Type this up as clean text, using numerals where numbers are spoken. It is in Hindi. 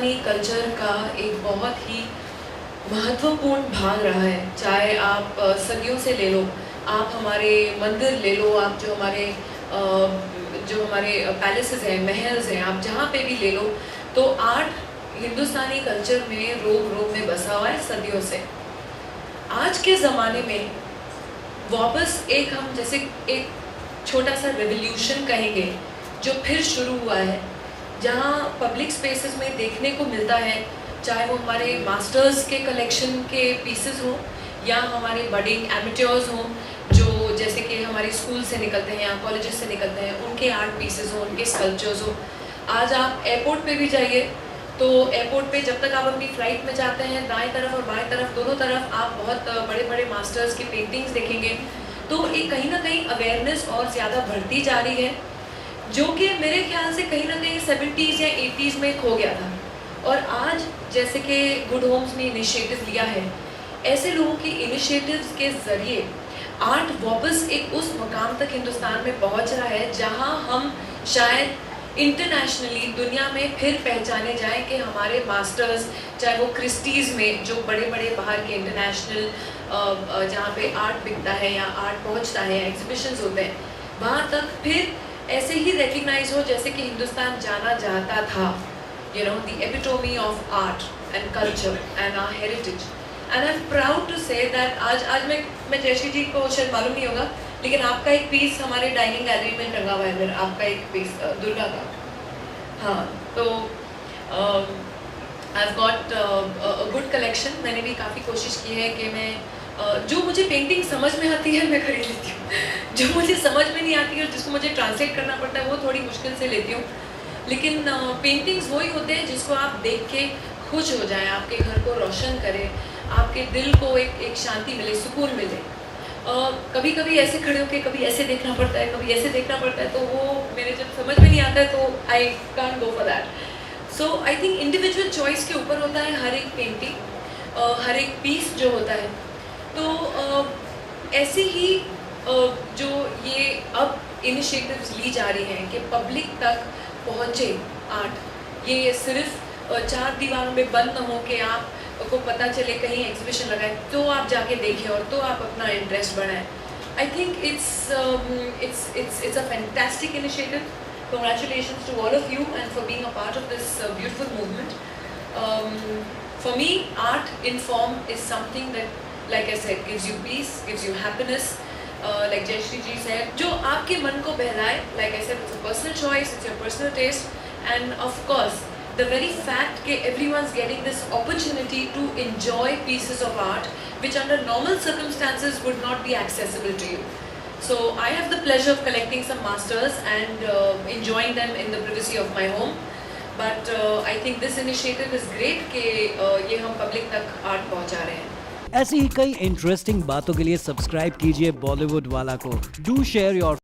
हिंदुस्तानी कल्चर का एक बहुत ही महत्वपूर्ण भाग रहा है। चाहे आप सदियों से ले लो, आप हमारे मंदिर ले लो, आप जो हमारे पैलेसेस हैं, महल्स हैं, आप जहाँ पे भी ले लो, तो आर्ट हिंदुस्तानी कल्चर में रोम रोम में बसा हुआ है सदियों से। आज के ज़माने में वापस हम जैसे एक छोटा सा रेवोल्यूशन कहेंगे जो फिर शुरू हुआ है, जहाँ पब्लिक स्पेसेस में देखने को मिलता है, चाहे वो हमारे मास्टर्स के कलेक्शन के पीसेस हों या हमारे बडिंग एमेच्योर्स हों जो जैसे कि हमारे स्कूल से निकलते हैं या कॉलेजेस से निकलते हैं, उनके आर्ट पीसेस हों, उनके स्कल्पचर्स हों। आज आप एयरपोर्ट पे भी जाइए तो एयरपोर्ट पे जब तक आप अपनी फ़्लाइट में जाते हैं, दाएं तरफ और बाएं तरफ दोनों तरफ आप बहुत बड़े बड़े मास्टर्स की पेंटिंग्स देखेंगे। तो एक कहीं ना कहीं अवेयरनेस और ज़्यादा बढ़ती जा रही है, जो कि मेरे ख्याल से कहीं ना कहीं 70s या 80s में खो गया था। और आज जैसे कि गुड होम्स ने इनिशिएटिव लिया है, ऐसे लोगों की इनिशिएटिव्स के ज़रिए आर्ट वापस एक उस मकाम तक हिंदुस्तान में पहुंच रहा है जहां हम शायद इंटरनेशनली दुनिया में फिर पहचाने जाएं कि हमारे मास्टर्स, चाहे वो क्रिस्टीज़ में जो बड़े बड़े बाहर के इंटरनेशनल जहाँ पे आर्ट बिकता है या आर्ट पहुँचता है या एग्जीबिशंस होते हैं, वहाँ तक फिर ऐसे ही रिकग्नाइज हो जैसे कि हिंदुस्तान जाना जाता था। You know, the epitome of art and culture and our heritage. And I'm proud to say that आज मैं जयश्री जी को शायद मालूम नहीं होगा, लेकिन आपका एक पीस हमारे डाइनिंग गैलरी में टंगा हुआ है इधर, आपका एक पीस दुर्गा का। हाँ, तो I've got a good collection। मैंने भी काफ़ी कोशिश की है कि मैं जो मुझे पेंटिंग समझ में आती है मैं खरीद लेती हूँ, जो मुझे समझ में नहीं आती है और जिसको मुझे ट्रांसलेट करना पड़ता है वो थोड़ी मुश्किल से लेती हूँ। लेकिन पेंटिंग्स वही होते हैं जिसको आप देख के खुश हो जाएं, आपके घर को रोशन करें, आपके दिल को एक शांति मिले, सुकून मिले। कभी कभी ऐसे खड़े होके कभी ऐसे देखना पड़ता है, कभी ऐसे देखना पड़ता है, तो वो मेरे जब समझ में नहीं आता है तो I can't go for that. So I think individual choice के ऊपर होता है हर एक पेंटिंग, हर एक पीस जो होता है। तो ऐसे ही जो ये अब इनिशिएटिव्स ली जा रही हैं कि पब्लिक तक पहुँचे आर्ट, ये सिर्फ 4 दीवारों में बंद न हो कि आपको पता चले कहीं एग्जीबिशन लगाए तो आप जाके देखें और तो आप अपना इंटरेस्ट बढ़ाएं। I think it's a fantastic initiative. Congratulations to all of you and for being a part of this beautiful movement. For me, art in form is something that, like I said, gives you peace, gives you happiness. Like Jayashree ji said, जो आपके मन को बहलाए, like I said, it's a personal choice, it's your personal taste, and of course, the very fact that everyone's getting this opportunity to enjoy pieces of art, which under normal circumstances would not be accessible to you. So I have the pleasure of collecting some masters and enjoying them in the privacy of my home. But I think this initiative is great कि ये हम public तक art पहुँचा रहे हैं। ऐसी ही कई इंटरेस्टिंग बातों के लिए सब्सक्राइब कीजिए बॉलीवुड वाला को। Do share your